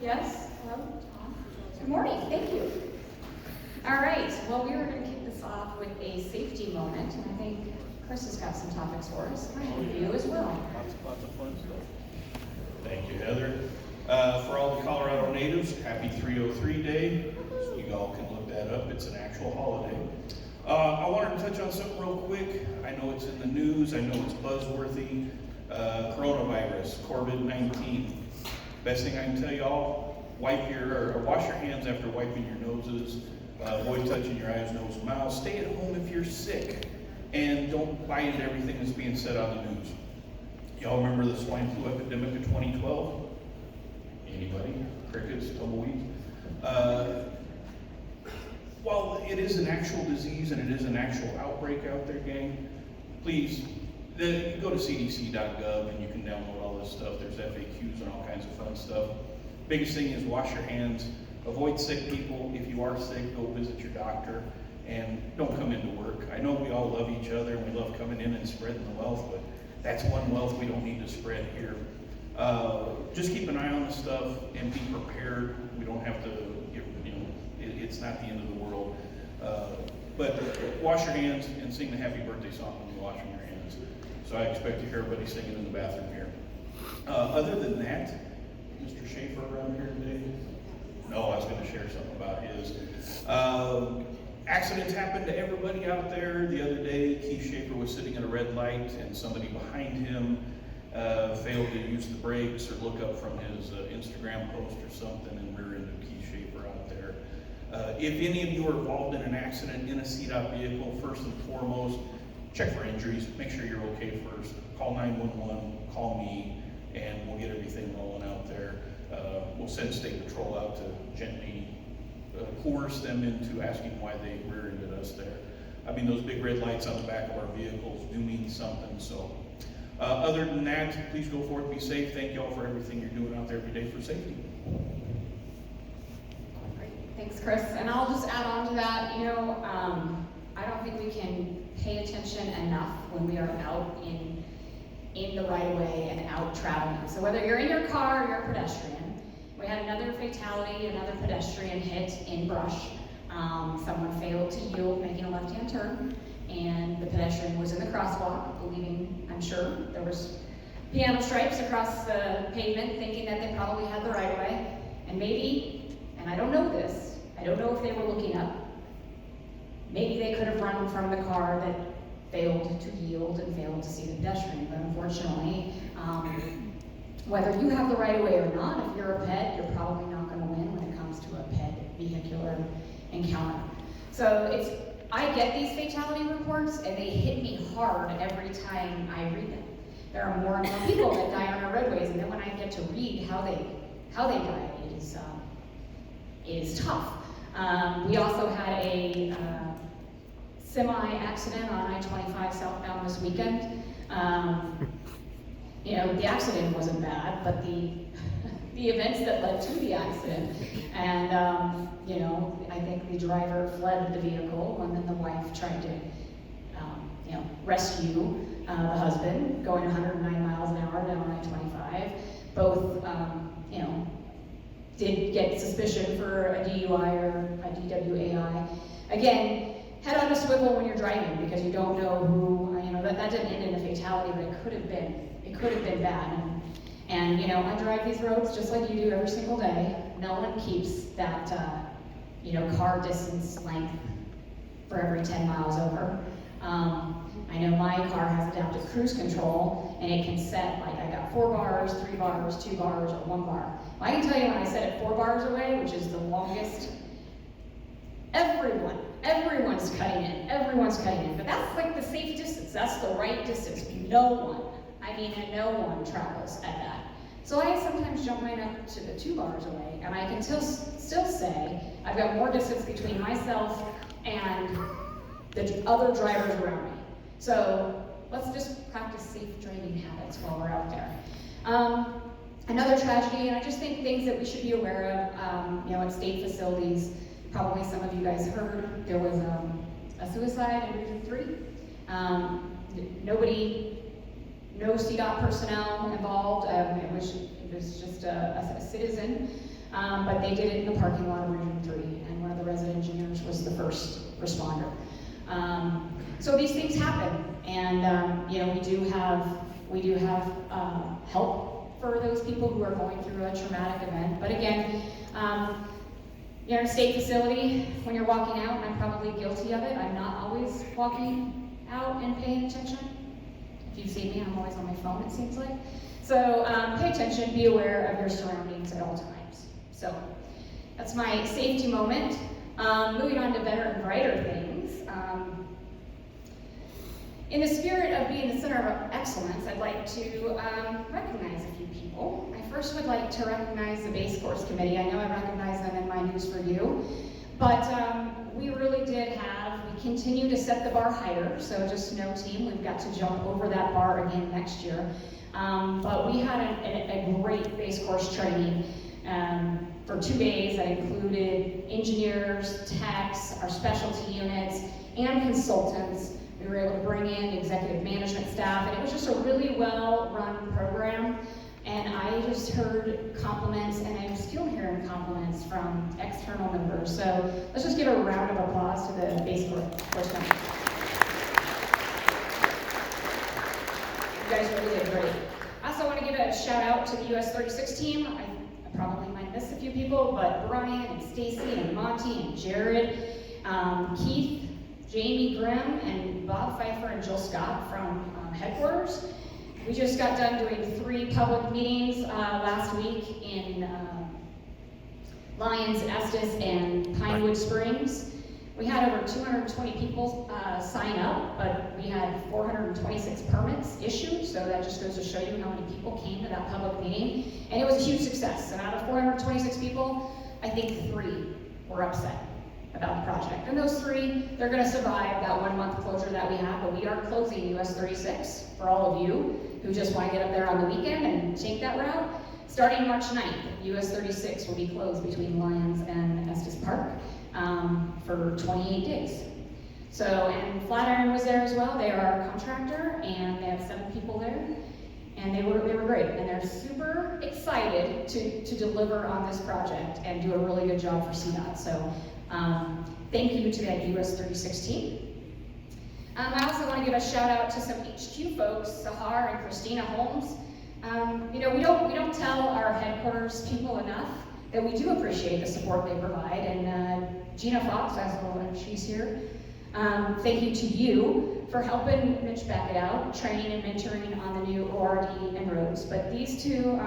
Yes, hello, Tom. Good morning, thank you. All right, well, we were going to kick this off with a safety moment, and I think Chris has got some topics for us. And you as well. Lots of fun stuff. Thank you, Heather. For all the Colorado natives, happy 303 Day. So you all can look that up. It's an actual holiday. I wanted to touch on something real quick. I know it's in the news. I know it's buzzworthy. Coronavirus, COVID-19. Best thing I can tell y'all, wash your hands after wiping your noses. Avoid touching your eyes, nose, and mouth. Stay at home if you're sick. And don't buy into everything that's being said on the news. Y'all remember the swine flu epidemic of 2012? Anybody? Crickets, tumbleweeds? While it is an actual disease and it is an actual outbreak out there, gang, please, you go to cdc.gov and you can download all this stuff. There's FAQs and all kinds of fun stuff. Biggest thing is wash your hands. Avoid sick people. If you are sick, go visit your doctor. And don't come into work. I know we all love each other and we love coming in and spreading the wealth, but that's one wealth we don't need to spread here. Just keep an eye on the stuff and be prepared. We don't have to, it's not the end of the world. But wash your hands and sing the happy birthday song when you're washing your hands. So I expect to hear everybody singing in the bathroom here. Other than that, Mr. Schaefer around here today? No, I was going to share something about his. Accidents happen to everybody out there. The other day, Keith Schaefer was sitting at a red light and somebody behind him failed to use the brakes or look up from his Instagram post or something and rear-ended Keith Schaefer out there. If any of you are involved in an accident in a CDOT vehicle, first and foremost, check for injuries. Make sure you're okay first. Call 911, call me, and we'll get everything rolling out there. We'll send state patrol out to gently coerce them into asking why they rear-ended us there. I mean, those big red lights on the back of our vehicles do mean something. So other than that, please go forth, be safe. Thank you all for everything you're doing out there every day for safety. Great. Thanks, Chris. And I'll just add on to that, I don't think we can pay attention enough when we are out in the right of way and out traveling. So whether you're in your car or you're a pedestrian, we had another fatality, another pedestrian hit in brush. Someone failed to yield, making a left-hand turn, and the pedestrian was in the crosswalk, believing, I'm sure, there was piano stripes across the pavement, thinking that they probably had the right of way. And maybe, and I don't know this, I don't know if they were looking up, maybe they could have run from the car that failed to yield and failed to see the pedestrian, but unfortunately, whether you have the right of way or not, if you're a pet, you're probably not going to win when it comes to a pet vehicular encounter. So I get these fatality reports and they hit me hard every time I read them. There are more and more people that die on our roadways, and then when I get to read how they die, it is tough. We also had a semi-accident on I-25 southbound this weekend. The accident wasn't bad, but the events that led to the accident, and I think the driver fled the vehicle, and then the wife tried to, rescue the husband, going 109 miles an hour down I-25. Both, did get suspicion for a DUI or a DWAI. Again, head on a swivel when you're driving, because you don't know who, that didn't end in a fatality, but it could have been bad. And I drive these roads just like you do every single day. No one keeps that, car distance length for every 10 miles over. I know my car has adaptive cruise control, and it can set, like, I got 4 bars, 3 bars, 2 bars, or 1 bar. Well, I can tell you when I set it 4 bars away, which is the longest, everyone's cutting in, but that's like the safe distance, that's the right distance. No one travels at that. So I sometimes jump mine up to the 2 bars away, and I can still say I've got more distance between myself and the other drivers around me. So let's just practice safe driving habits while we're out there. Another tragedy, and I just think things that we should be aware of, at state facilities. Probably some of you guys heard there was a suicide in Region 3. No CDOT personnel involved. It was He was just a citizen, but they did it in the parking lot of Region 3, and one of the resident engineers was the first responder. So these things happen, and you know, we do have help for those people who are going through a traumatic event. But again, you're in a state facility, when you're walking out, and I'm probably guilty of it, I'm not always walking out and paying attention. If you see me, I'm always on my phone, it seems like. So pay attention, be aware of your surroundings at all times. So that's my safety moment. Moving on to better and brighter things. In the spirit of being the center of excellence, I'd like to recognize a few people. I first would like to recognize the Base Course Committee. I know I recognize them in my news for you, but we really we continue to set the bar higher, so just no team, we've got to jump over that bar again next year. But we had a great Base Course training for 2 days that included engineers, techs, our specialty units, and consultants. We were able to bring in executive management staff, and it was just a really well-run program. And I just heard compliments, and I'm still hearing compliments from external members. So let's just give a round of applause to the Base Course members. You guys really did great. I also want to give a shout out to the US 36 team. I probably might miss a few people, but Brian and Stacy and Monty and Jared, Keith, Jamie Grimm, and Bob Pfeiffer and Jill Scott from headquarters. We just got done doing 3 public meetings last week in Lyons, Estes, and Pinewood Springs. We had over 220 people sign up, but we had 426 permits issued, so that just goes to show you how many people came to that public meeting. And it was a huge success. And out of 426 people, I think 3 were upset about the project. And those 3, they're going to survive that 1-month closure that we have, but we are closing US 36 for all of you who just want to get up there on the weekend and take that route. Starting March 9th, US 36 will be closed between Lyons and Estes Park for 28 days. So, and Flatiron was there as well. They are our contractor, and they have 7 people there. And they were great, and they're super excited to deliver on this project and do a really good job for CDOT. So thank you to that US 36 team. I also want to give a shout out to some HQ folks, Sahar and Christina Holmes. You know, we don't tell our headquarters people enough that we do appreciate the support they provide. And Gina Fox, she's here. Thank you to you for helping Mitch back it out, training and mentoring on the new ORD and roads. But these 2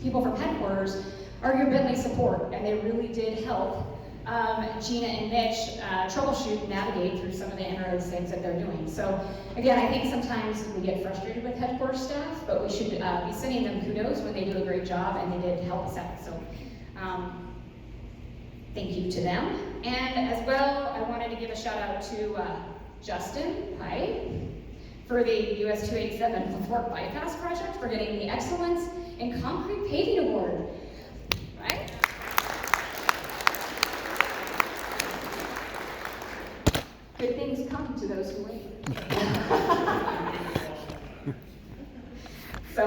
people from headquarters are your Bentley support, and they really did help Gina and Mitch troubleshoot and navigate through some of the inroads things that they're doing. So again, I think sometimes we get frustrated with headquarters staff, but we should be sending them kudos when they do a great job, and they did help us out. So thank you to them. And as well, I wanted to give a shout out to Justin for the US 287 LaForte Bypass project for getting the Excellence in Concrete Paving Award. Right? Good things come to those who wait. So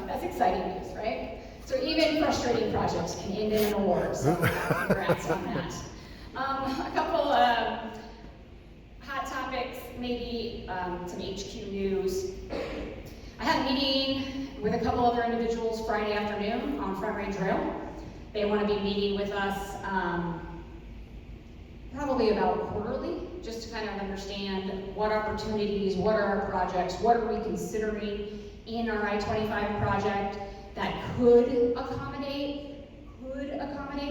that's exciting news, right? So even frustrating projects can end in an award, so congrats on that. A couple hot topics, maybe some HQ news. I had a meeting with a couple other individuals Friday afternoon on Front Range Rail. They want to be meeting with us probably about quarterly, just to kind of understand what opportunities, what are our projects, what are we considering in our I-25 project that could accommodate.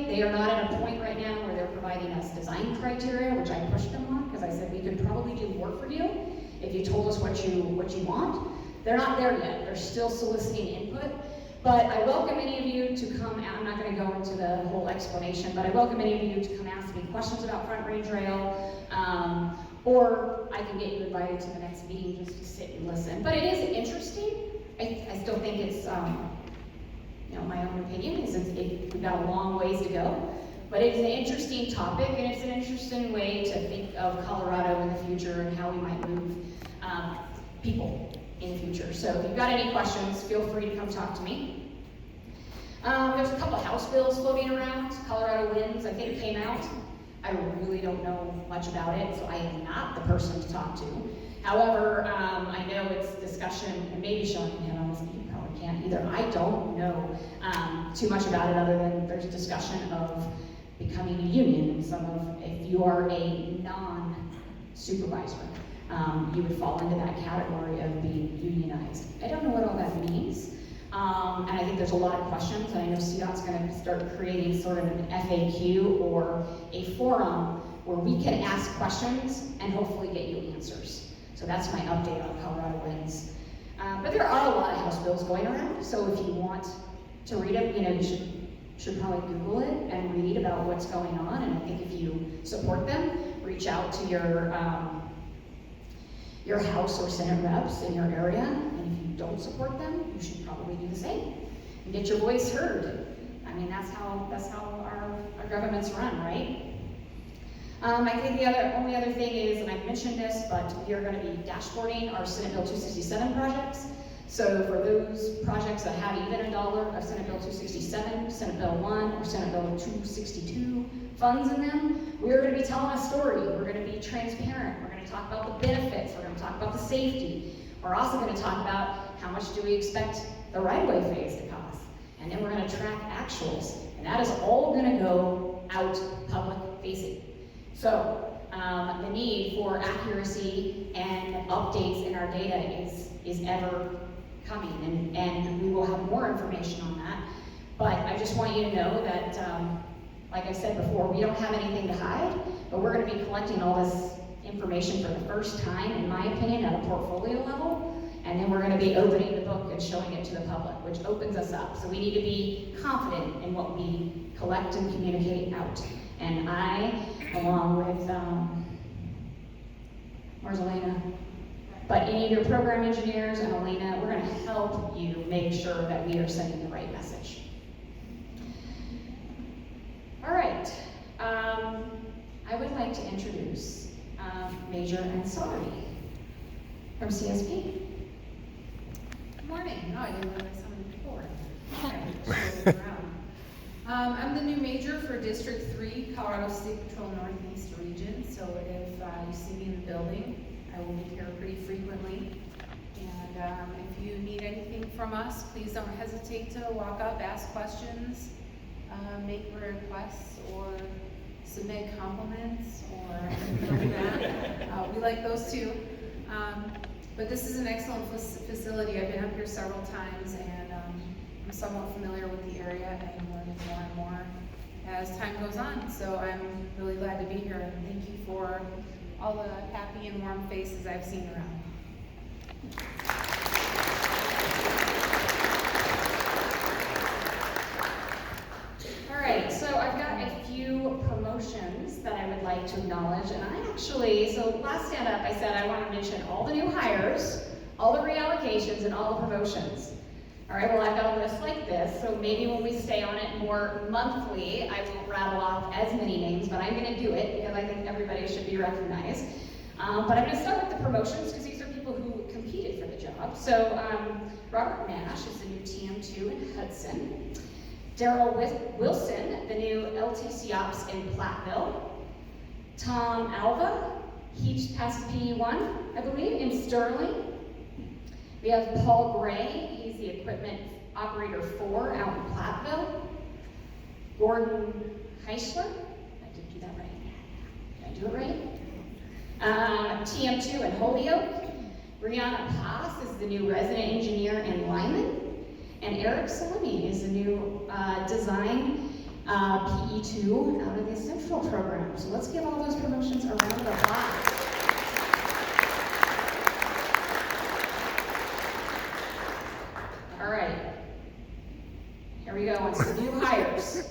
They are not at a point right now where they're providing us design criteria, which I pushed them on, because I said we could probably do more for you if you told us what you want. They're not there yet. They're still soliciting input. But I welcome any of you to come, I'm not going to go into the whole explanation, but I welcome any of you to come ask me questions about Front Range Rail, or I can get you invited to the next meeting just to sit and listen. But it is interesting. I still think it's, my own opinion is we've got a long ways to go, but it's an interesting topic, and it's an interesting way to think of Colorado in the future and how we might move people in the future. So if you've got any questions, feel free to come talk to me. There's a couple House bills floating around. Colorado Winds, I think, came out. I really don't know much about it, so I am not the person to talk to. However, I know it's discussion, and maybe Sean can handle this, you probably can't either. I don't know too much about it other than there's discussion of becoming a union, and some of, if you are a non-supervisor, you would fall into that category of being unionized. I don't know what all that means. And I think there's a lot of questions, and I know CDOT's going to start creating sort of an FAQ or a forum where we can ask questions and hopefully get you answers. So that's my update on Colorado Winds. But there are a lot of House bills going around, so if you want to read it, you should probably Google it and read about what's going on, and I think if you support them, reach out to your House or Senate reps in your area, and if you don't support them, you should probably do the same and get your voice heard. I mean, that's how our governments run, right? I think the only other thing is, and I've mentioned this, but we are going to be dashboarding our Senate Bill 267 projects. So for those projects that have even $1 of Senate Bill 267, Senate Bill 1, or Senate Bill 262 funds in them, we're going to be telling a story. We're going to be transparent. We're going to talk about the benefits. We're going to talk about the safety. We're also going to talk about how much do we expect the right-of-way phase to cost. And then we're going to track actuals. And that is all going to go out public-facing. So the need for accuracy and updates in our data is ever coming, and we will have more information on that. But I just want you to know that, like I said before, we don't have anything to hide, but we're going to be collecting all this information for the first time, in my opinion, at a portfolio level, and then we're going to be opening the book and showing it to the public, which opens us up. So we need to be confident in what we collect and communicate out. And I, along with, where's Elena? But any of your program engineers and Elena, we're going to help you make sure that we are sending the right message. All right. I would like to introduce Major Ansari from CSP. Good morning. Oh, I didn't realize how many people were here. I'm the new major for District 3, Colorado State Patrol Northeast Region. So if you see me in the building, I will be here pretty frequently. And if you need anything from us, please don't hesitate to walk up, ask questions, make requests, or submit compliments, or anything like that. We like those too. But this is an excellent facility. I've been up here several times, and I'm somewhat familiar with the area, and learning more and more as time goes on. So I'm really glad to be here, and thank you for all the happy and warm faces I've seen around. All right, so I've got a few promotions that I would like to acknowledge, and I actually, so last stand up I said I want to mention all the new hires, all the reallocations, and all the promotions. All right, well, I've got a list like this, so maybe when we stay on it more monthly, I won't rattle off as many names, but I'm going to do it because I think everybody should be recognized. But I'm going to start with the promotions because these are people who competed for the job. So Robert Nash is the new TM2 in Hudson. Daryl Wilson, the new LTC Ops in Platteville. Tom Alva, he passed P1, I believe, in Sterling. We have Paul Gray, he's the equipment operator 4 out in Platteville. Gordon Heisler, I did do that right. Did I do it right? TM2 in Holyoke. Brianna Pass is the new resident engineer in Lyman. And Eric Salimi is the new design PE2 out of the Central program. So let's give all those promotions a round of applause. All right, here we go on some new hires.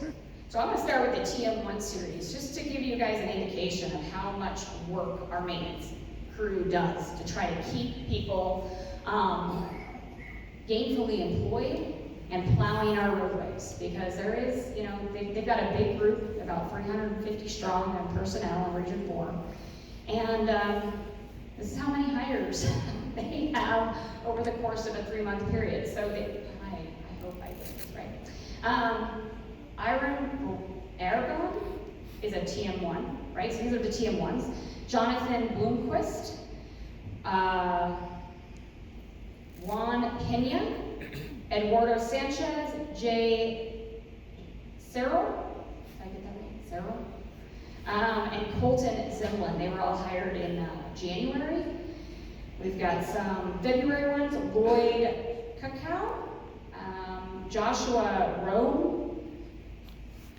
So I'm going to start with the TM1 series, just to give you guys an indication of how much work our maintenance crew does to try to keep people gainfully employed and plowing our roadways. Because there is, they've got a big group, about 350 strong on personnel in Region 4. And this is how many hires they have over the course of a 3-month period. So I hope I did this right. Aragon is a TM1, right? So these are the TM1s. Jonathan Bloomquist, Juan Pena, Eduardo Sanchez, Jay Cerro, did I get that right? Cerro? And Colton Zimlin. They were all hired in January. We've got some February ones, Lloyd Cacao, Joshua Rowe,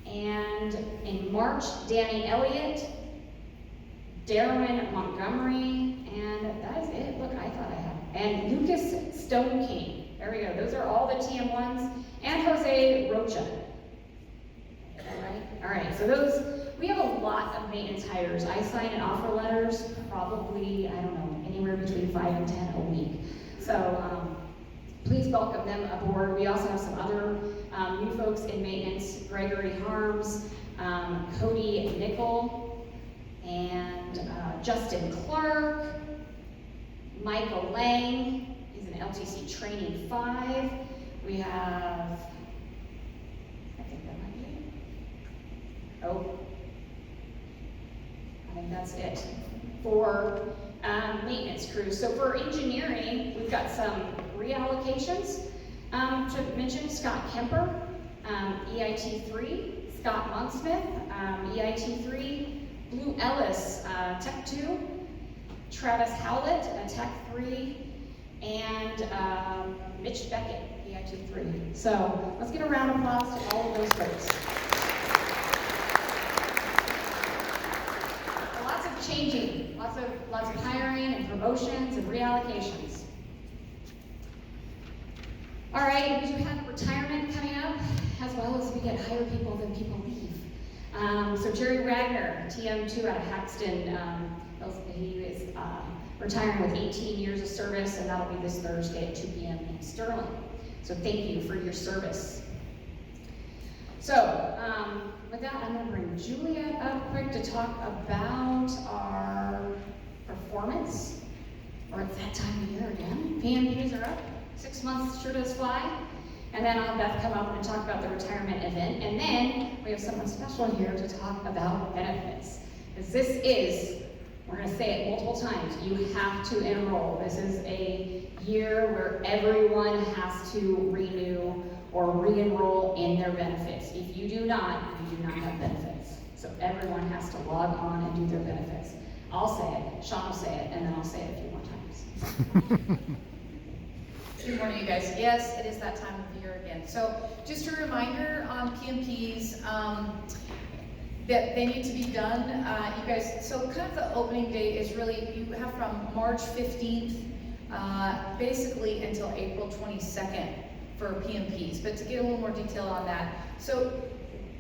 and in March, Danny Elliott, Darwin Montgomery, and that is it. Look, I thought I had. And Lucas Stone King. There we go. Those are all the TM1s. And Jose Rocha. Is that right? All right, so those, we have a lot of maintenance hires. I sign in offer letters probably, I don't know, anywhere between 5 and 10 a week. So please welcome them aboard. We also have some other new folks in maintenance. Gregory Harms, Cody Nickel, and Justin Clark, Michael Lang, he's an LTC Training 5. We have, I think that might be it. Oh, I think that's it for maintenance crews. So for engineering, we've got some reallocations. To mention Scott Kemper, EIT 3, Scott Monksmith, EIT 3, Blue Ellis, Tech 2, Travis Howlett, Tech 3, and Mitch Beckett, EIT 3. So let's get a round of applause to all of those folks. Lots of changing, lots of hiring and promotions and reallocations. All right, we do have retirement coming up, as well as we get hire people than people leave. So Jerry Wagner, TM2 out of Haxton, he is retiring with 18 years of service, and that'll be this Thursday at 2 p.m. in Sterling. So thank you for your service. So with that, I'm going to bring Juliet up quick to talk about our performance, or it's that time of year again. PMPs are up. 6 months sure does fly. And then I'll have Beth come up and talk about the retirement event. And then we have someone special here to talk about benefits. Because this is, we're going to say it multiple times, you have to enroll. This is a year where everyone has to renew or re-enroll in their benefits. If you do not, you do not have benefits. So everyone has to log on and do their benefits. I'll say it, Sean will say it, and then I'll say it a few more times. Good morning, you guys. Yes, it is that time of year again. So just a reminder on PMPs that they need to be done. You guys, so kind of the opening date is really, you have from March 15th, basically until April 22nd for PMPs. But to get a little more detail on that. So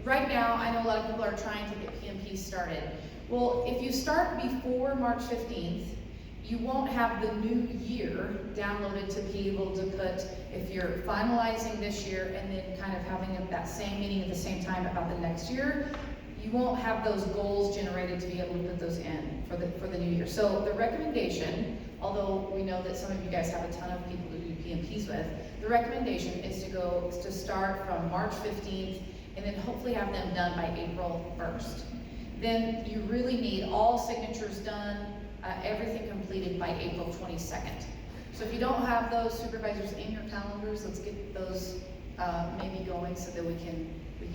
right now, I know a lot of people are trying to get PMPs started. Well, if you start before March 15th, you won't have the new year downloaded to be able to put, if you're finalizing this year and then kind of having that same meeting at the same time about the next year, you won't have those goals generated to be able to put those in for the new year. So the recommendation, although we know that some of you guys have a ton of people to do PMPs with, the recommendation is to start from March 15th and then hopefully have them done by April 1st. Then you really need all signatures done, everything completed by April 22nd. So if you don't have those supervisors in your calendars, let's get those maybe going so that we can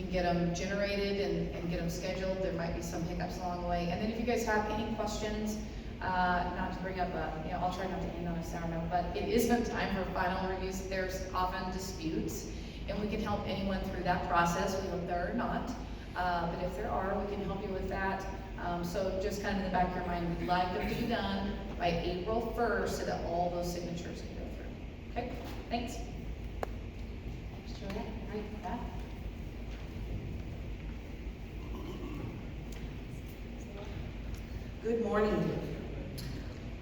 get them generated and get them scheduled. There might be some hiccups along the way. And then if you guys have any questions, not to bring up I'll try not to end on a sour note, but it isn't time for final reviews. There's often disputes, and we can help anyone through that process. We hope there are not, but if there are, we can help you with that. So just kind of in the back of your mind, we'd like them to be done by April 1st so that all those signatures can go through. Okay, thanks. Thanks, Juliet. All right, Beth. Good morning.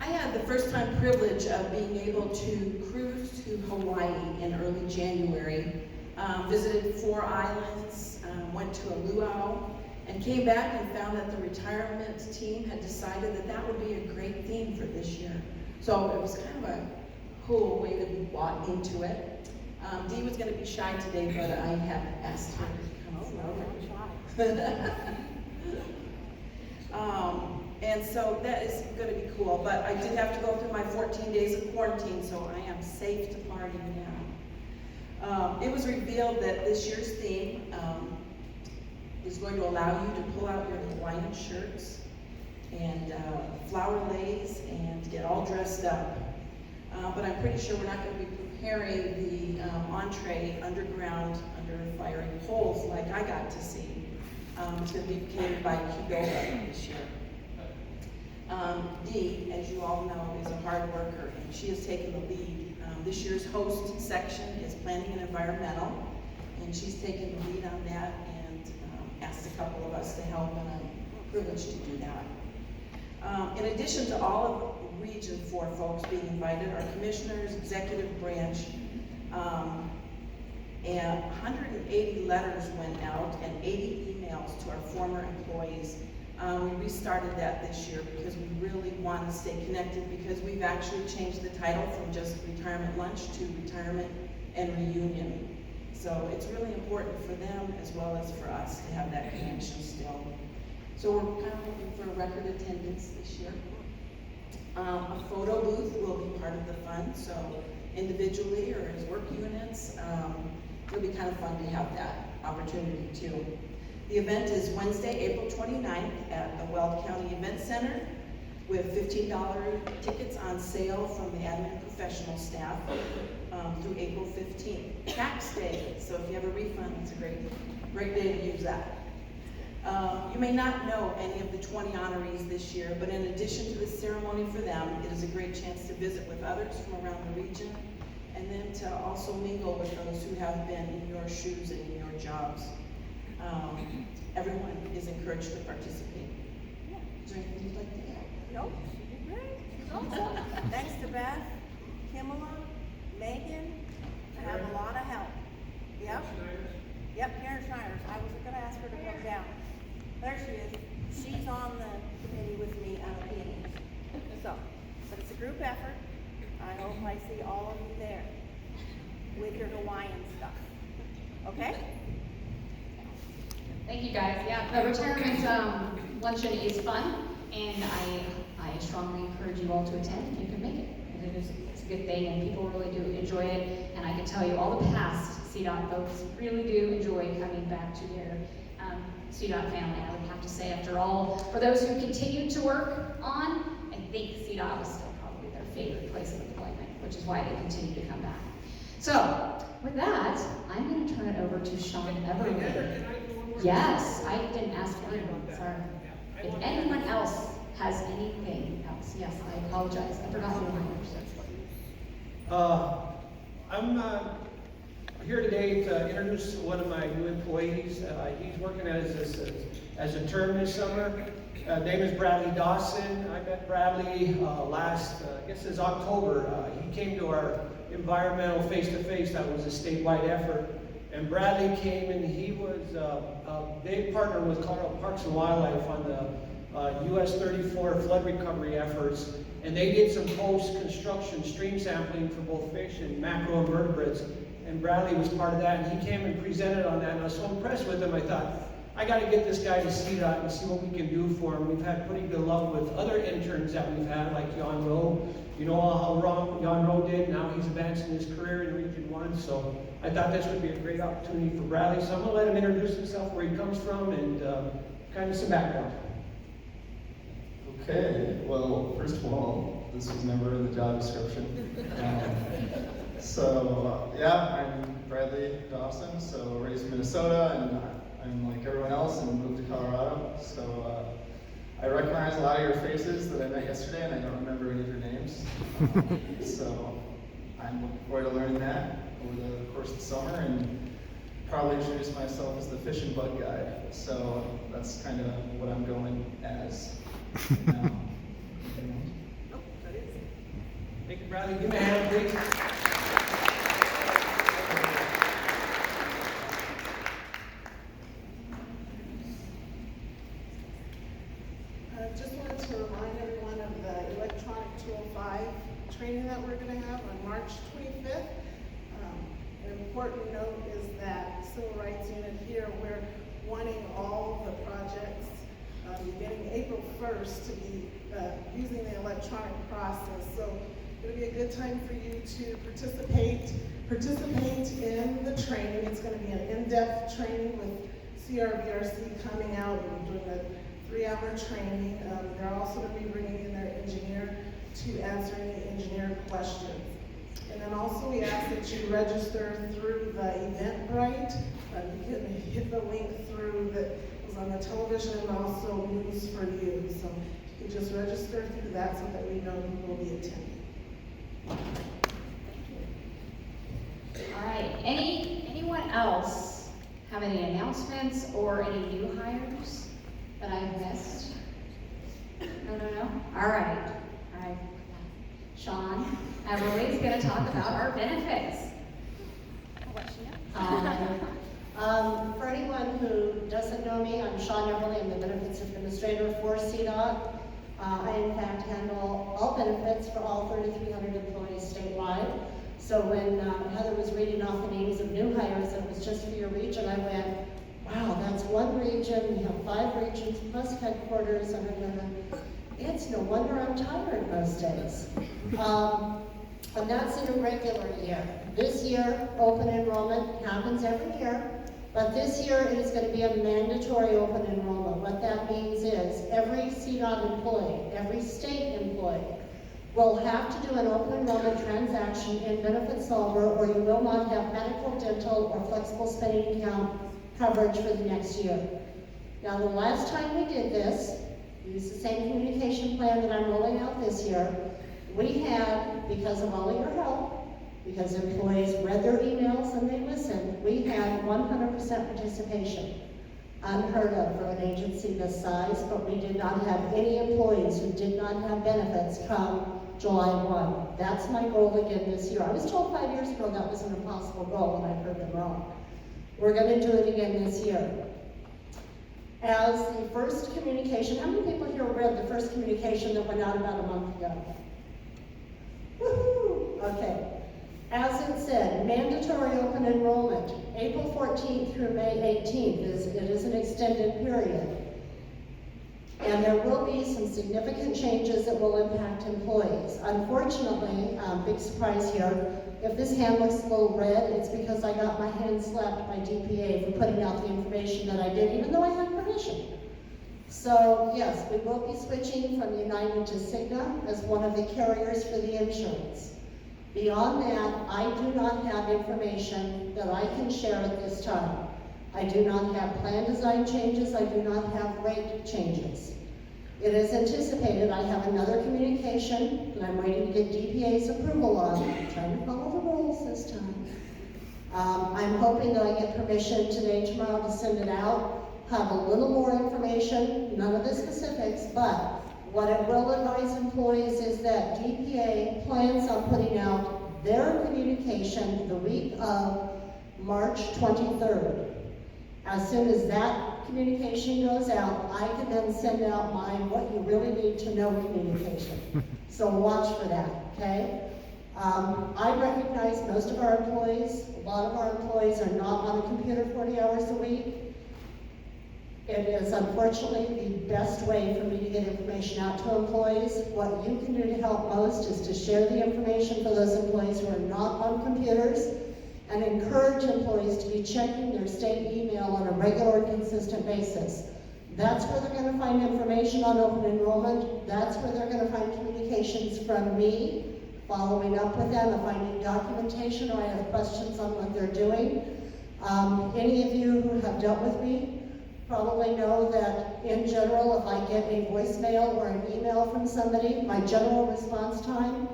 I had the first time privilege of being able to cruise to Hawaii in early January. Visited 4 islands, went to a luau, and came back and found that the retirement team had decided that that would be a great theme for this year. So it was kind of a cool way to be bought into it. Dee was gonna be shy today, but I have asked her to come forward. And so that is gonna be cool, but I did have to go through my 14 days of quarantine, so I am safe to party now. It was revealed that this year's theme is going to allow you to pull out your Hawaiian shirts and flower lace and get all dressed up. But I'm pretty sure we're not going to be preparing the entree underground under firing holes like I got to see. It's going to be catered by Qdoba this year. Dee, as you all know, is a hard worker, and she has taken the lead. This year's host section is planning and environmental, and she's taken the lead on that and asked a couple of us to help, and I'm privileged to do that. In addition to all of Region 4 folks being invited, our commissioners, executive branch, and 180 letters went out and 80 emails to our former employees. We restarted that this year because we really want to stay connected, because we've actually changed the title from just retirement lunch to retirement and reunion. So it's really important for them as well as for us to have that connection still. So we're kind of looking for a record attendance this year. A photo booth will be part of the fun, so individually or as work units, it'll be kind of fun to have that opportunity too. The event is Wednesday, April 29th at the Weld County Event Center, with $15 tickets on sale from the admin professional staff through April 15th. Tax day, so if you have a refund, it's a great day to use that. You may not know any of the 20 honorees this year, but in addition to the ceremony for them, it is a great chance to visit with others from around the region, and then to also mingle with those who have been in your shoes and in your jobs. Everyone is encouraged to participate. Is there anything you'd like to add? Nope, she's great. She's awesome. Thanks to Beth, Kimala, Megan, I have a lot of help. Yep. Yep, Karen Schneiders. I was gonna ask her to come down. There she is. She's on the committee with me on peonies. So, but it's a group effort. I hope I see all of you there with your Hawaiian stuff. Okay? Thank you, guys. Yeah, the retirement luncheon is fun, and I strongly encourage you all to attend if you can make it. It's a good thing, and people really do enjoy it. And I can tell you, all the past CDOT folks really do enjoy coming back to their CDOT family. I would have to say, after all, for those who continue to work on, I think CDOT was still probably their favorite place of employment, which is why they continue to come back. So, with that, I'm going to turn it over to Sean Everly. Yes, I didn't ask anyone, sorry. If anyone else has anything else, yes, I apologize. I forgot the reminders. I'm here today to introduce one of my new employees. He's working as a term this summer. Name is Bradley Dawson. I met Bradley last, I guess it's October. He came to our environmental face-to-face. That was a statewide effort. And Bradley came, and he was a big partner with Colorado Parks and Wildlife on the US 34 flood recovery efforts. And they did some post-construction stream sampling for both fish and macroinvertebrates. And Bradley was part of that, and he came and presented on that. And I was so impressed with him, I thought, I got to get this guy to CDOT and see what we can do for him. We've had pretty good luck with other interns that we've had, like Jan Rowe. You know how wrong Jan Rowe did. Now he's advancing his career in Region 1. So I thought this would be a great opportunity for Bradley. So I'm going to let him introduce himself, where he comes from, and kind of some background. Okay, well, first of all, this was never in the job description. Yeah, I'm Bradley Dawson, so raised in Minnesota, and I'm like everyone else and moved to Colorado. So I recognize a lot of your faces that I met yesterday, and I don't remember any of your names. So I'm looking forward to learning that over the course of the summer, and probably introduce myself as the fish and bug guy. So that's kind of what I'm going as now. Thank you, Bradley. Give me a hand, please. Just wanted to remind everyone of the Electronic 205 training that we're going to have on March 25th. important note is that Civil Rights Unit here, we're wanting all the projects beginning April 1st to be using the electronic process. So it'll be a good time for you to participate in the training. It's going to be an in-depth training with CRVRC coming out and doing a 3-hour training. They're also going to be bringing in their engineer to answer any engineer questions. And then also we ask that you register through the Eventbrite. You can hit the link through that was on the television and also News for You. So you can just register through that so that we know who will be attending. All right, anyone else have any announcements or any new hires that I've missed? No? All right. Sean, everybody's gonna talk about our benefits. For anyone who doesn't know me, I'm Sean Everly. I'm the Benefits Administrator for CDOT. I in fact handle all benefits for all 3,300 employees statewide. So when Heather was reading off the names of new hires, it was just for your region, I went, wow, that's one region. We have 5 regions plus headquarters. And it's no wonder I'm tired most days. And that's in a regular year. This year, open enrollment happens every year, but this year it is going to be a mandatory open enrollment. What that means is every CDOT employee, every state employee will have to do an open enrollment transaction in Benefit Solver, or you will not have medical, dental, or flexible spending account coverage for the next year. Now, the last time we did this, use the same communication plan that I'm rolling out this year, we had, because of all of your help, because employees read their emails and they listened, we had 100% participation. Unheard of for an agency this size, but we did not have any employees who did not have benefits come July 1. That's my goal again this year. I was told 5 years ago that was an impossible goal, and I heard them wrong. We're going to do it again this year. As the first communication, how many people here read the first communication that went out about a month ago? Woohoo! Okay. As it said, mandatory open enrollment, April 14th through May 18th. It is an extended period. And there will be some significant changes that will impact employees. Unfortunately, big surprise here, if this hand looks a little red, it's because I got my hand slapped by DPA for putting out the information that I did, even though I had permission. So yes, we will be switching from United to Cigna as one of the carriers for the insurance. Beyond that, I do not have information that I can share at this time. I do not have plan design changes. I do not have rate changes. It is anticipated I have another communication that I'm waiting to get DPA's approval on. I'm trying to follow the rules this time. I'm hoping that I get permission today, tomorrow to send it out, have a little more information, none of the specifics, but what it will advise employees is that DPA plans on putting out their communication the week of March 23rd. As soon as that communication goes out, I can then send out my what you really need to know communication. So watch for that, okay? I recognize most of our employees, a lot of our employees are not on a computer 40 hours a week. It is unfortunately the best way for me to get information out to employees. What you can do to help most is to share the information for those employees who are not on computers and encourage employees to be checking their state email on a regular and consistent basis. That's where they're going to find information on open enrollment. That's where they're going to find communications from me, following up with them, if I need documentation or I have questions on what they're doing. Any of you who have dealt with me probably know that in general, if I get a voicemail or an email from somebody, my general response time,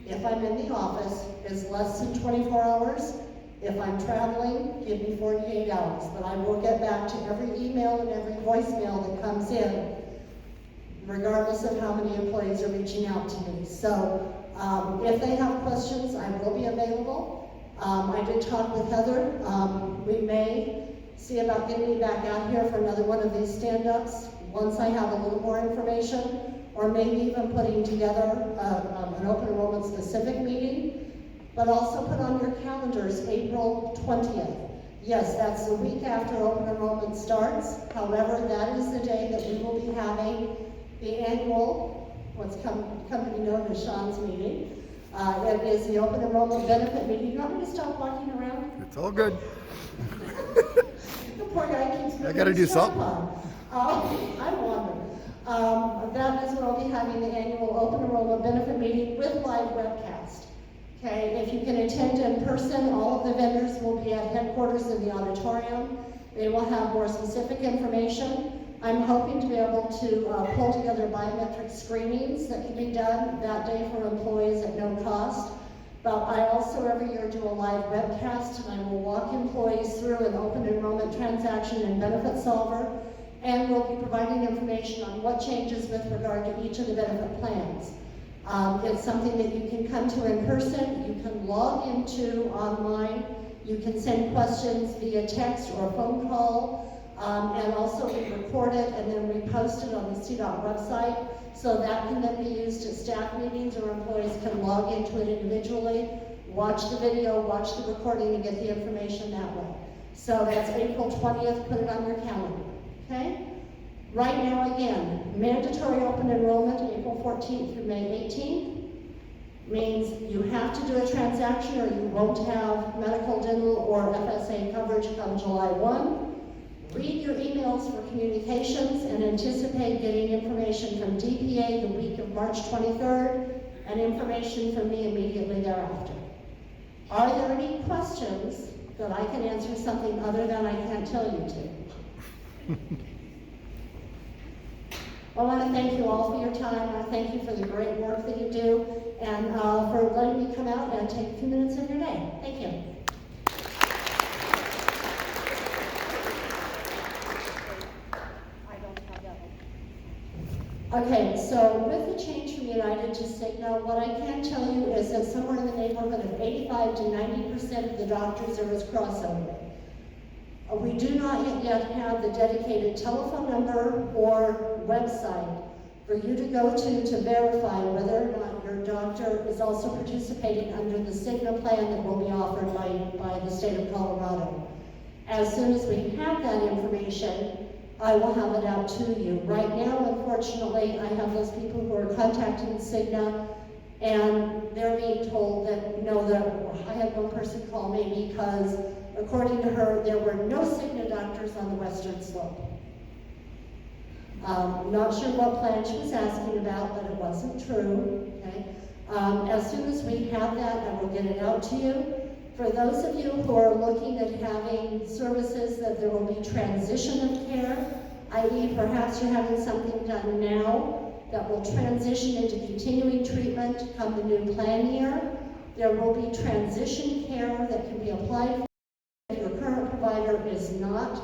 if I'm in the office, is less than 24 hours. If I'm traveling, give me 48 hours, but I will get back to every email and every voicemail that comes in, regardless of how many employees are reaching out to me. So if they have questions, I will be available. I did talk with Heather. We may see about getting me back out here for another one of these stand-ups once I have a little more information, or maybe even putting together an open enrollment specific meeting. But also put on your calendars April 20th. Yes, that's the week after open enrollment starts. However, that is the day that we will be having the annual, what's come to be known as Sean's meeting. It is the open enrollment benefit meeting. You want me to stop walking around? It's all good. The poor guy keeps moving I gotta do his strap something. on. I wonder. That is when I'll be having the annual open enrollment benefit meeting with live webcast. Okay, if you can attend in person, all of the vendors will be at headquarters in the auditorium. They will have more specific information. I'm hoping to be able to pull together biometric screenings that can be done that day for employees at no cost. But I also every year do a live webcast, and I will walk employees through an open enrollment transaction and benefit solver, and we'll be providing information on what changes with regard to each of the benefit plans. It's something that you can come to in person, you can log into online, you can send questions via text or phone call, and also we record it and then repost it on the CDOT website, so that can then be used at staff meetings, or employees can log into it individually, watch the video, watch the recording, and get the information that way. So that's April 20th, put it on your calendar, okay? Right now, again, mandatory open enrollment, April 14th through May 18th, means you have to do a transaction or you won't have medical, dental, or FSA coverage come July 1. Read your emails for communications and anticipate getting information from DPA the week of March 23rd and information from me immediately thereafter. Are there any questions that I can answer something other than I can't tell you to? I want to thank you all for your time. I want to thank you for the great work that you do, and for letting me come out and take a few minutes of your day. Thank you. Okay, so with the change from United to Cigna, what I can tell you is that somewhere in the neighborhood of 85 to 90% of the doctors there is crossover. We do not yet have the dedicated telephone number or website for you to go to verify whether or not your doctor is also participating under the Cigna plan that will be offered by the state of Colorado. As soon as we have that information, I will have it out to you. Right now, unfortunately, I have those people who are contacting Cigna, and they're being told that, no, I had one person call me because, according to her, there were no Cigna doctors on the Western Slope. Not sure what plan she was asking about, but it wasn't true, okay? As soon as we have that, I will get it out to you. For those of you who are looking at having services that there will be transition of care, i.e. perhaps you're having something done now that will transition into continuing treatment come the new plan year, there will be transition care that can be applied for. If your current provider is not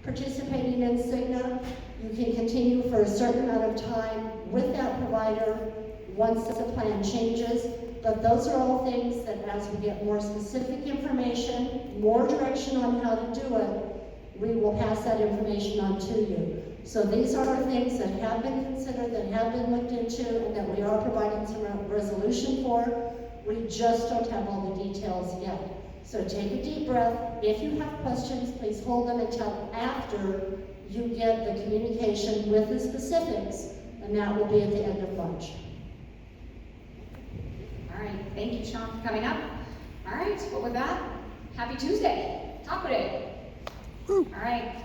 participating in Cigna, you can continue for a certain amount of time with that provider once the plan changes. But those are all things that as we get more specific information, more direction on how to do it, we will pass that information on to you. So these are things that have been considered, that have been looked into, and that we are providing some resolution for. We just don't have all the details yet. So take a deep breath. If you have questions, please hold them until after you get the communication with the specifics, and that will be at the end of March. All right, thank you, Sean, for coming up. All right, well with that, happy Tuesday, Taco Day. All right.